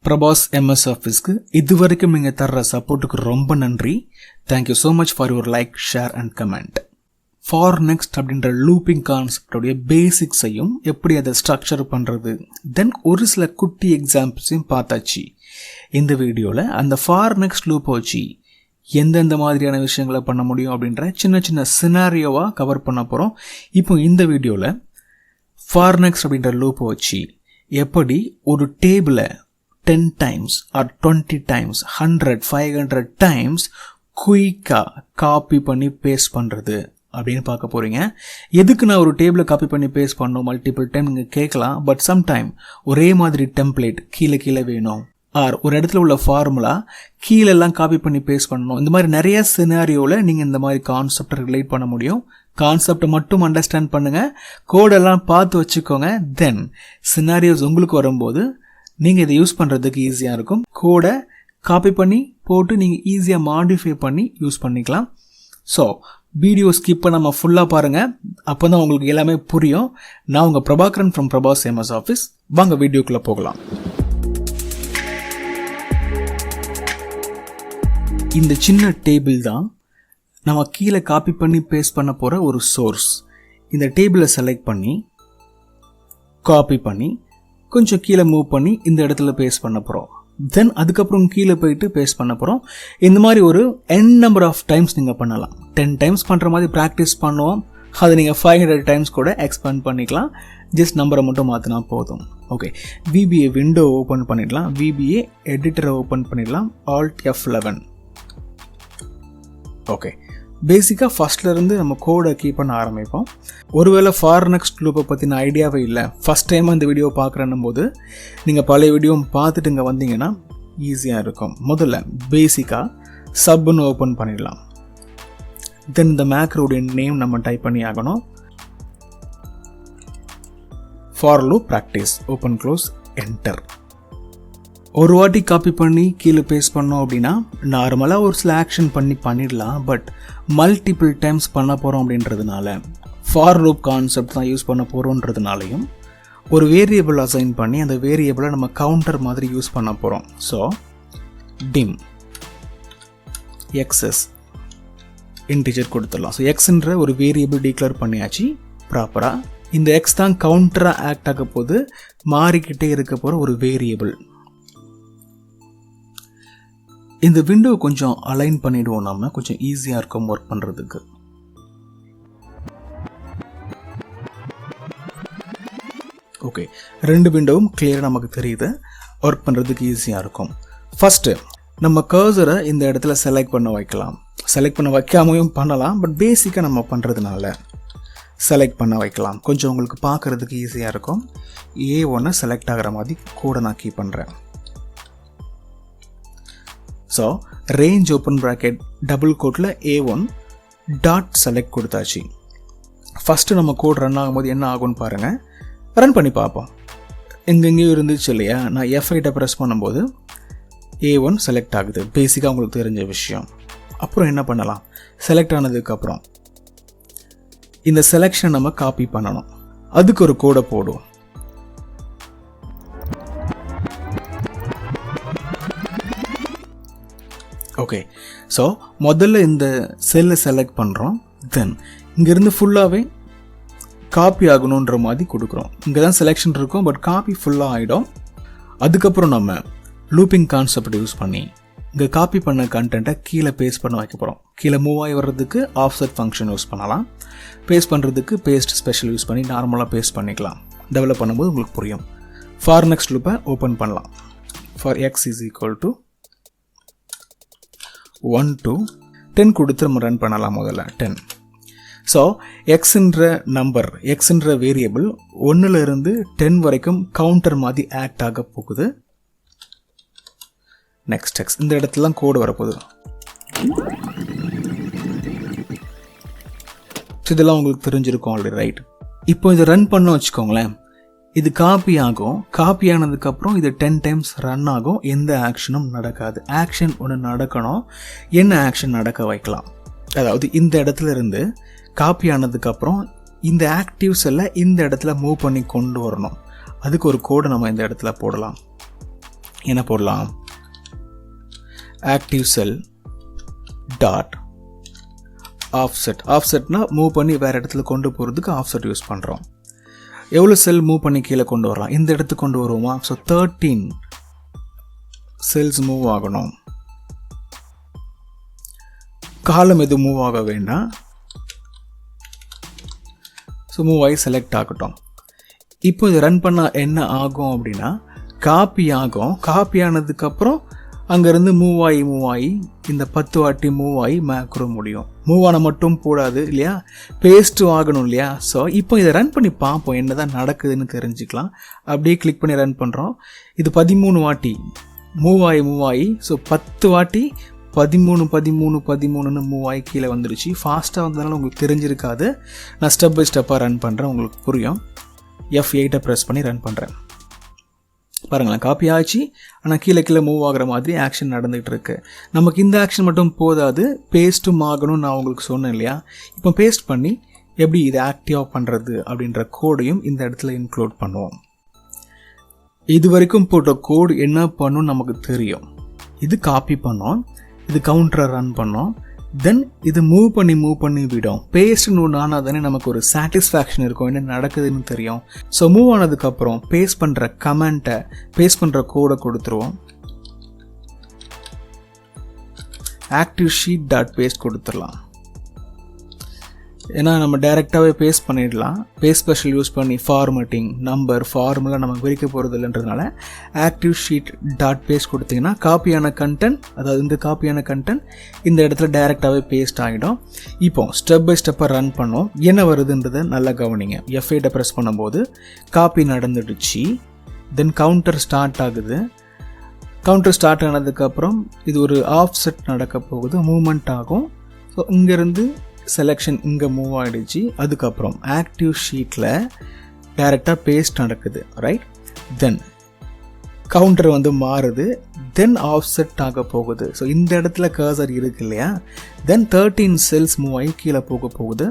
Prabas MS Office க்கு இதுவரைக்கும் நீங்க தர்ற சப்போர்ட்டுக்கு ரொம்ப நன்றி. Thank you so much for your like, share and comment. For next அப்படின்ற லூப்பிங் கான்செப்டோடைய பேசிக்ஸையும் எப்படி அதை ஸ்ட்ரக்சர் பண்ணுறது, தென் ஒரு சில குட்டி எக்ஸாம்பிள்ஸையும் பார்த்தாச்சு. இந்த வீடியோவில் அந்த ஃபார் நெக்ஸ்ட் லூப்பை வச்சு எந்தெந்த மாதிரியான விஷயங்களை பண்ண முடியும் அப்படின்ற சின்ன சின்ன சினாரியோவாக கவர் பண்ண போகிறோம். இப்போ இந்த வீடியோவில் ஃபார் நெக்ஸ்ட் அப்படின்ற லூப்பை வச்சு எப்படி ஒரு டேபிளை 10 times or 20 times 100 500 times குயிக்காக காப்பி பண்ணி பேஸ்ட் பண்ணுறது அப்படின்னு பார்க்க போகிறீங்க. எதுக்கு நான் ஒரு டேபிளை காப்பி பண்ணி பேஸ்ட் பண்ணணும் மல்டிபிள் டைம் நீங்கள் கேட்கலாம். பட் சம்டைம் ஒரே மாதிரி டெம்ப்ளேட் கீழே வேணும், ஆர் ஒரு இடத்துல உள்ள ஃபார்முலா கீழெல்லாம் காப்பி பண்ணி பேஸ்ட் பண்ணணும். இந்த மாதிரி நிறைய சினாரியோவில் நீங்கள் இந்த மாதிரி கான்செப்டை ரிலேட் பண்ண முடியும். கான்செப்டை மட்டும் அண்டர்ஸ்டாண்ட் பண்ணுங்கள், கோடெல்லாம் பார்த்து வச்சுக்கோங்க. தென் சினாரியோஸ் உங்களுக்கு வரும்போது நீங்கள் இதை யூஸ் பண்ணுறதுக்கு ஈஸியாக இருக்கும். கோடை காப்பி பண்ணி போட்டு நீங்கள் ஈஸியாக மாடிஃபை பண்ணி யூஸ் பண்ணிக்கலாம். ஸோ வீடியோ ஸ்கிப் பண்ணாமல் ஃபுல்லாக பாருங்கள், அப்போ தான் உங்களுக்கு எல்லாமே புரியும். நான் உங்கள் Prabhakaran from Prabhas MS office. வாங்க வீடியோக்குள்ளே போகலாம். இந்த சின்ன டேபிள் தான் நம்ம கீழே காப்பி பண்ணி பேஸ்ட் பண்ண போகிற ஒரு சோர்ஸ். இந்த டேபிளை செலக்ட் பண்ணி காப்பி பண்ணி கொஞ்சம் கீழே மூவ் பண்ணி இந்த இடத்துல பேஸ்ட் பண்ண போகிறோம். தென் அதுக்கப்புறம் கீழே போயிட்டு பேஸ்ட் பண்ண போகிறோம். இந்த மாதிரி ஒரு n நம்பர் ஆஃப் டைம்ஸ் நீங்கள் பண்ணலாம். 10 times பண்ணுற மாதிரி ப்ராக்டிஸ் பண்ணுவோம். அதை நீங்கள் 500 times கூட எக்ஸ்பேண்ட் பண்ணிக்கலாம். ஜஸ்ட் நம்பரை மட்டும் மாற்றினா போதும். ஓகே, VBA விண்டோ ஓப்பன் பண்ணிடலாம். VBA எடிட்டரை ஓப்பன் பண்ணிடலாம். Alt F11. ஓகே, பேசிக்காக ஃபஸ்ட்லேருந்து நம்ம கோடை கீப் பண்ண ஆரம்பிப்போம். ஒருவேளை ஃபார் நெக்ஸ்ட் லூப்பை பற்றின ஐடியாவே இல்லை, ஃபஸ்ட் டைம் அந்த வீடியோ பார்க்குறன்னும் போது நீங்கள் பழைய வீடியோவும் பார்த்துட்டு இங்கே வந்தீங்கன்னா ஈஸியாக இருக்கும். முதல்ல பேசிக்காக சப்னு ஓப்பன் பண்ணிடலாம். தென் இந்த மேக்ரோடைய நேம் நம்ம டைப் பண்ணி ஆகணும். For loop practice open close enter. ஒரு வாட்டி காப்பி பண்ணி கீழே பேஸ்ட் பண்ணோம் அப்படின்னா நார்மலாக ஒரு சில ஆக்ஷன் பண்ணிடலாம். பட் மல்டிபிள் டைம்ஸ் பண்ண போகிறோம் அப்படின்றதுனால ஃபார் லூப் கான்செப்ட் தான் யூஸ் பண்ண போகிறோன்றதுனாலையும் ஒரு வேரியபிள் அசைன் பண்ணி அந்த வேரியபிளை நம்ம கவுண்டர் மாதிரி யூஸ் பண்ண போகிறோம். ஸோ டிம் எக்ஸஸ் இன்டிஜர் கொடுத்துடலாம். ஸோ எக்ஸ்ன்ற ஒரு வேரியபிள் டிக்ளேர் பண்ணியாச்சு ப்ராப்பராக. இந்த எக்ஸ் தான் கவுண்டராக ஆக்ட் ஆக போது மாறிக்கிட்டே இருக்க போகிற ஒரு வேரியபிள். இந்த விண்டோ கொஞ்சம் அலைன் பண்ணிடுவோம், நம்ம கொஞ்சம் ஈஸியாக இருக்கும் ஒர்க் பண்ணுறதுக்கு. ஓகே, ரெண்டு விண்டோவும் கிளியராக நமக்கு தெரியுது, ஒர்க் பண்ணுறதுக்கு ஈஸியாக இருக்கும். ஃபஸ்ட்டு நம்ம கர்சரை இந்த இடத்துல செலக்ட் பண்ண வைக்கலாம். செலக்ட் பண்ண வைக்காமையும் பண்ணலாம், பட் பேசிக்காக நம்ம பண்ணுறதுனால செலக்ட் பண்ண வைக்கலாம். கொஞ்சம் உங்களுக்கு பார்க்குறதுக்கு ஈஸியாக இருக்கும். A1 செலக்ட் ஆகிற மாதிரி கூட நான் கீப் பண்ணுறேன். So range open bracket double கோட்டில் A1 டாட் செலக்ட் கொடுத்தாச்சு. ஃபஸ்ட்டு நம்ம கோட் ரன் ஆகும்போது என்ன ஆகும்னு பாருங்கள், ரன் பண்ணி பார்ப்போம். எங்கெங்கேயும் இருந்துச்சு இல்லையா, நான் F8 ப்ரெஸ் பண்ணும்போது A1 செலக்ட் ஆகுது. பேசிக்காக உங்களுக்கு தெரிஞ்ச விஷயம். அப்புறம் என்ன பண்ணலாம், செலக்ட் ஆனதுக்கப்புறம் இந்த செலெக்ஷன் நம்ம காப்பி பண்ணணும். அதுக்கு ஒரு கோடை போடுவோம். ஓகே, ஸோ முதல்ல இந்த செல்லை செலக்ட் பண்ணுறோம். தென் இங்கேருந்து ஃபுல்லாகவே காப்பி ஆகணுன்ற மாதிரி கொடுக்குறோம். இங்கே தான் செலெக்ஷன் இருக்கும், பட் காப்பி ஃபுல்லாக ஆகிடும். அதுக்கப்புறம் நம்ம லூப்பிங் கான்செப்ட் யூஸ் பண்ணி இங்கே காப்பி பண்ண கண்டென்ட்டை கீழே பேஸ்ட் பண்ண வைக்க போகிறோம். கீழே மூவ் ஆகி வர்றதுக்கு ஆஃப்செட் ஃபங்க்ஷன் யூஸ் பண்ணலாம். பேஸ்ட் பண்ணுறதுக்கு பேஸ்ட் ஸ்பெஷல் யூஸ் பண்ணி நார்மலாக பேஸ்ட் பண்ணிக்கலாம். டெவலப் பண்ணும்போது உங்களுக்கு புரியும். ஃபார் நெக்ஸ்ட் லூப்பை ஓப்பன் பண்ணலாம். For X is equal to 1 to 10 கொடுத்து நம்ம ரன் பண்ணலாம். முதல்ல 10. ஸோ எக்ஸ்ன்ற நம்பர், எக்ஸ்ன்ற வேரியபிள் 1லிருந்து 10 வரைக்கும் கவுண்டர் மாதிரி ஆக்ட் ஆக போகுது. நெக்ஸ்ட் எக்ஸ் இந்த இடத்துலாம் கோடு வரப்போகுது. இதெல்லாம் உங்களுக்கு தெரிஞ்சிருக்கும் ஆல்ரெடி, ரைட்? இப்போ இதை ரன் பண்ண வச்சுக்கோங்களேன். இது காப்பி ஆகும். காப்பி ஆனதுக்கப்புறம் இது 10 times ரன் ஆகும். எந்த ஆக்ஷனும் நடக்காது. ஆக்ஷன் ஒன்று நடக்கணும். என்ன ஆக்ஷன் நடக்க வைக்கலாம், அதாவது இந்த இடத்துல இருந்து காப்பி ஆனதுக்கப்புறம் இந்த ஆக்டிவ்ஸ் எல்லாம் இந்த இடத்துல மூவ் பண்ணி கொண்டு வரணும். அதுக்கு ஒரு கோடை நம்ம இந்த இடத்துல போடலாம். என்ன போடலாம், ஆக்டிவ் செல் டாட் ஆஃப்செட். ஆஃப்செட்னா மூவ் பண்ணி வேறு இடத்துல கொண்டு போகிறதுக்கு ஆஃப்செட் யூஸ் பண்ணுறோம். எவ்வளோ செல் மூவ் பண்ணி கீழே கொண்டு வரலாம், இந்த இடத்துக்கு கொண்டு வருவோமா. ஸோ 13 செல்ஸ் மூவ் ஆகணும். காலம் எதுவும் மூவ் ஆக வேண்டாம். ஸோ மூவ் ஆகி செலக்ட் ஆகட்டும். இப்போ இது ரன் பண்ணால் என்ன ஆகும் அப்படின்னா, காப்பி ஆகும். காப்பி ஆனதுக்கப்புறம் அங்கேருந்து மூவ் ஆகி இந்த 10 வாட்டி மூவ் ஆகி மேக்ரோ முடியும். மூவ் ஆன மட்டும் போடாது இல்லையா, பேஸ்ட்டும் ஆகணும் இல்லையா. ஸோ இப்போ இதை ரன் பண்ணி பார்ப்போம் என்ன தான் நடக்குதுன்னு தெரிஞ்சுக்கலாம். அப்படியே கிளிக் பண்ணி ரன் பண்ணுறோம். இது 13 வாட்டி மூவ் ஆகி ஸோ 10 வாட்டி 13 மூவ் ஆகி கீழே வந்துடுச்சு. ஃபாஸ்ட்டாக வந்ததுனால உங்களுக்கு தெரிஞ்சிருக்காது. நான் ஸ்டெப் பை ஸ்டெப்பாக ரன் பண்ணுறேன், உங்களுக்கு புரியும். F8 ப்ரெஸ் பண்ணி ரன் பண்ணுறேன். பாருங்களேன், காப்பி ஆச்சு. ஆனால் கீழே மூவ் ஆகிற மாதிரி ஆக்ஷன் நடந்துகிட்டு இருக்கு. நமக்கு இந்த ஆக்ஷன் மட்டும் போதாது, பேஸ்ட்டும் ஆகணும்னு நான் உங்களுக்கு சொன்னேன் இல்லையா. இப்போ பேஸ்ட் பண்ணி எப்படி இதை ஆக்டிவாக பண்ணுறது அப்படின்ற கோடையும் இந்த இடத்துல இன்க்ளூட் பண்ணுவோம். இது வரைக்கும் போட்ட கோடு என்ன பண்ணும் நமக்கு தெரியும். இது காப்பி பண்ணோம், இது கவுண்டரை ரன் பண்ணோம், தென் இது மூவ் பண்ணி விடும். பேஸ்ட்னு ஒன்று ஆனால் தானே நமக்கு ஒரு சாட்டிஸ்ஃபேக்ஷன் இருக்கும், என்ன நடக்குதுன்னு தெரியும். ஸோ மூவ் ஆனதுக்கப்புறம் பேஸ்ட் பண்ணுற கமெண்ட்டை, பேஸ்ட் பண்ணுற கோடை கொடுத்துருவோம். ஆக்டிவ் ஷீட் டாட் பேஸ்ட் கொடுத்துடலாம். ஏன்னா நம்ம டைரெக்டாகவே பேஸ்ட் பண்ணிடலாம். பேஸ்ட் ஸ்பெஷல் யூஸ் பண்ணி ஃபார்மேட்டிங், நம்பர், ஃபார்முலா நமக்கு குறிக்க போகிறது இல்லைன்றதுனால ஆக்டிவ் ஷீட் டாட் பேஸ்ட் கொடுத்தீங்கன்னா காப்பியான கண்டென்ட், அதாவது இந்த காப்பியான கண்டென்ட் இந்த இடத்துல டைரெக்டாகவே பேஸ்ட் ஆகிடும். இப்போ ஸ்டெப் பை ஸ்டெப்பாக ரன் பண்ணோம். என்ன வருதுன்றதை நல்லா கவனிங்க. F8 ப்ரெஸ் பண்ணும்போது காப்பி நடந்துடுச்சு. தென் கவுண்டர் ஸ்டார்ட் ஆகுது. கவுண்டர் ஸ்டார்ட் ஆனதுக்கப்புறம் இது ஒரு ஆஃப்செட் நடக்க போகுது, மூவ்மெண்ட் ஆகும். ஸோ இங்கேருந்து செலெக்ஷன் இங்கே மூவ் ஆகிடுச்சு. அதுக்கப்புறம் ஆக்டிவ் ஷீட்டில் டைரெக்டாக பேஸ்ட் நடக்குது, ரைட். தென் கவுண்டர் வந்து மாறுது, தென் ஆஃப்செட் ஆக போகுது. ஸோ இந்த இடத்துல கர்சர் இருக்கு இல்லையா. தென் 13 செல்ஸ் மூவ் ஆகி கீழே போகுது,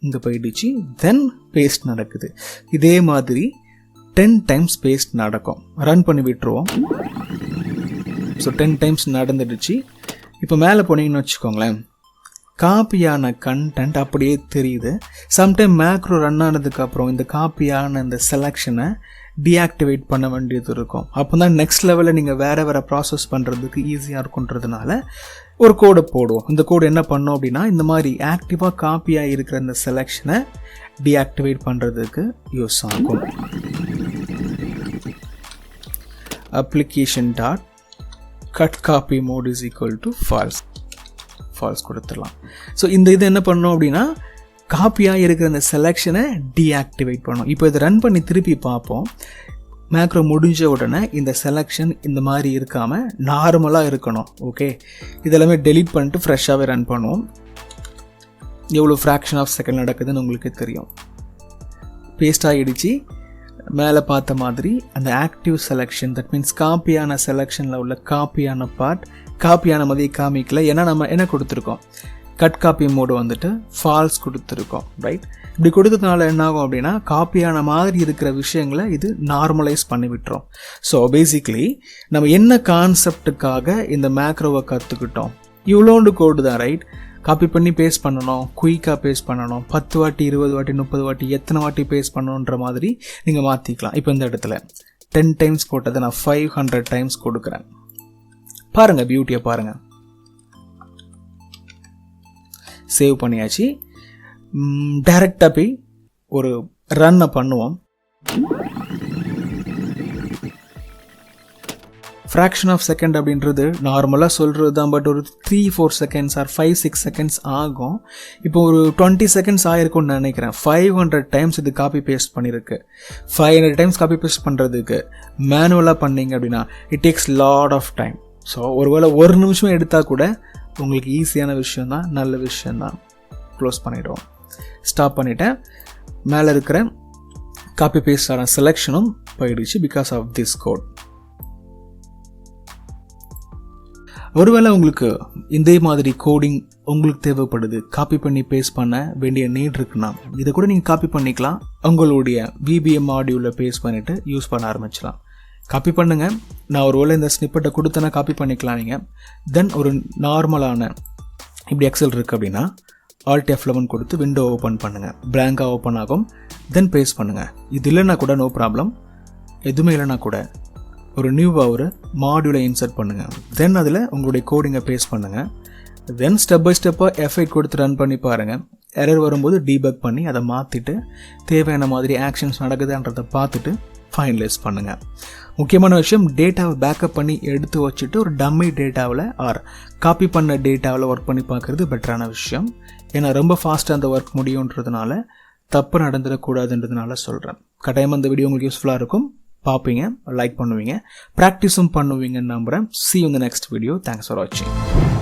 இங்கே போயிடுச்சு. தென் பேஸ்ட் நடக்குது. இதே மாதிரி 10 டைம்ஸ் பேஸ்ட் நடக்கும். ரன் பண்ணி விட்டுருவோம். ஸோ 10 டைம்ஸ் நடந்துடுச்சு. இப்போ மேலே போனீங்கன்னு வச்சுக்கோங்களேன், காப்பியான கண்டென்ட் அப்படியே தெரியுது. சம்டைம் மேக்ரோ ரன் ஆனதுக்கப்புறம் இந்த காப்பியான இந்த செலெக்ஷனை டீஆக்டிவேட் பண்ண வேண்டியது இருக்கும். அப்போ தான் நெக்ஸ்ட் லெவலில் நீங்கள் வேறு ப்ராசஸ் பண்ணுறதுக்கு ஈஸியாக இருக்குன்றதுனால ஒரு கோடை போடுவோம். இந்த கோடு என்ன பண்ணோம் அப்படின்னா, இந்த மாதிரி ஆக்டிவாக காப்பியாக இருக்கிற இந்த செலெக்ஷனை டீஆக்டிவேட் பண்ணுறதுக்கு யூஸ் ஆகும். Application dot cut copy mode is equal to false கொடுத்துடலாம். ஸோ இந்த இது என்ன பண்ணோம் அப்படின்னா, காப்பியாக இருக்கிற அந்த செலெக்ஷனை டீஆக்டிவேட் பண்ணோம். இப்போ இதை ரன் பண்ணி திருப்பி பார்ப்போம். மேக்ரோ முடிஞ்ச உடனே இந்த செலெக்ஷன் இந்த மாதிரி இருக்காமல் நார்மலாக இருக்கணும். ஓகே, இதெல்லாமே டெலீட் பண்ணிட்டு ஃப்ரெஷ்ஷாகவே ரன் பண்ணுவோம். எவ்வளோ ஃப்ராக்ஷன் ஆஃப் செகண்ட் நடக்குதுன்னு உங்களுக்கு தெரியும். பேஸ்ட் ஆகிடுச்சு. மேலே பார்த்த மாதிரி அந்த ஆக்டிவ் செலெக்ஷன், தட் மீன்ஸ் காப்பியான செலெக்ஷனில் உள்ள காப்பியான பார்ட் காப்பியான மாதிரி காமிக்கல. ஏன்னா நம்ம என்ன கொடுத்துருக்கோம், கட் காப்பி மோடு வந்துட்டு ஃபால்ஸ் கொடுத்துருக்கோம், ரைட். இப்படி கொடுத்ததுனால என்ன ஆகும் அப்படின்னா, காப்பியான மாதிரி இருக்கிற விஷயங்களை இது நார்மலைஸ் பண்ணி விட்டுரும். ஸோ பேசிக்லி நம்ம என்ன கான்செப்டுக்காக இந்த மேக்ரோவை கற்றுக்கிட்டோம், இவ்வளோண்டு கோடு தான், ரைட். காப்பி பண்ணி பேஸ்ட் பண்ணணும், குயிக்காக பேஸ்ட் பண்ணணும், 10 வாட்டி 20 வாட்டி 30 வாட்டி எத்தனை வாட்டி பேஸ்ட் பண்ணணுன்ற மாதிரி நீங்கள் மாற்றிக்கலாம். இப்போ இந்த இடத்துல 10 டைம்ஸ் போட்டதை நான் 500 டைம்ஸ் கொடுக்குறேன். பாருங்கள், பியூட்டியை பாருங்கள். சேவ் பண்ணியாச்சு. டைரெக்டாக போய் ஒரு ரன்னை பண்ணுவோம். ஃப்ராக்ஷன் ஆஃப் செகண்ட் அப்படின்றது நார்மலாக சொல்கிறது தான், பட் ஒரு 3-4 செகண்ட்ஸ் ஆர் 5-6 செகண்ட்ஸ் ஆகும். இப்போ ஒரு 20 செகண்ட்ஸ் ஆகிருக்கும்னு நினைக்கிறேன். 500 டைம்ஸ் இது காப்பி பேஸ்ட் பண்ணியிருக்கு. 500 டைம்ஸ் காப்பி பேஸ்ட் பண்ணுறதுக்கு மேனுவலாக பண்ணிங்க அப்படின்னா it takes lot of time. So ஒருவேளை ஒரு நிமிஷம் எடுத்தால் கூட உங்களுக்கு ஈஸியான விஷயந்தான், நல்ல விஷயந்தான். க்ளோஸ் பண்ணிவிடுவோம். ஸ்டாப் பண்ணிவிட்டேன். மேலே இருக்கிற காப்பி பேஸ்ட் ஆன செலெக்ஷனும் போயிடுச்சு பிகாஸ் ஆஃப் திஸ் கோட். ஒருவேளை உங்களுக்கு இதே மாதிரி கோடிங் உங்களுக்கு தேவைப்படுது, காப்பி பண்ணி பேஸ்ட் பண்ண வேண்டிய நீட் இருக்குன்னா இதை கூட நீங்கள் காப்பி பண்ணிக்கலாம். உங்களுடைய VBA மாடியூலில் பேஸ்ட் பண்ணிவிட்டு யூஸ் பண்ண ஆரம்பிச்சலாம். காப்பி பண்ணுங்கள். நான் ஒரு வேளை இந்த ஸ்னிப்பெட்டை கொடுத்தேன்னா காப்பி பண்ணிக்கலாம் நீங்கள். தென் ஒரு நார்மலான இப்படி எக்ஸல் இருக்குது அப்படின்னா Alt F11 கொடுத்து விண்டோ ஓப்பன் பண்ணுங்கள். பிளாங்காக ஓப்பன் ஆகும். தென் பேஸ்ட் பண்ணுங்கள். இது இல்லைன்னா கூட நோ ப்ராப்ளம். எதுவுமே இல்லைனா கூட ஒரு நியூவாக ஒரு மாடியூலை இன்சர்ட் பண்ணுங்கள். தென் அதில் உங்களுடைய கோடிங்கை பேஸ்ட் பண்ணுங்கள். தென் ஸ்டெப் பை ஸ்டெப்பாக F8 கொடுத்து ரன் பண்ணி பாருங்கள். எரர் வரும்போது டீபக் பண்ணி அதை மாற்றிட்டு தேவையான மாதிரி ஆக்ஷன்ஸ் நடக்குதுன்றதை பார்த்துட்டு ஃபைனலைஸ் பண்ணுங்கள். முக்கியமான விஷயம், டேட்டாவை பேக்கப் பண்ணி எடுத்து வச்சுட்டு ஒரு டம்மி டேட்டாவில் ஆர் காப்பி பண்ண டேட்டாவில் ஒர்க் பண்ணி பார்க்குறது பெட்டரான விஷயம். ஏன்னா ரொம்ப ஃபாஸ்ட்டாக அந்த ஒர்க் முடியுன்றதுனால தப்பு நடந்துடக்கூடாதுன்றதுனால சொல்கிறேன். கட்டாயமாக அந்த வீடியோ உங்களுக்கு யூஸ்ஃபுல்லாக இருக்கும். பார்ப்பீங்க, லைக் பண்ணுவீங்க, ப்ராக்டிஸும் பண்ணுவீங்கன்னு நம்புகிறேன். See you in the next video. Thanks for watching.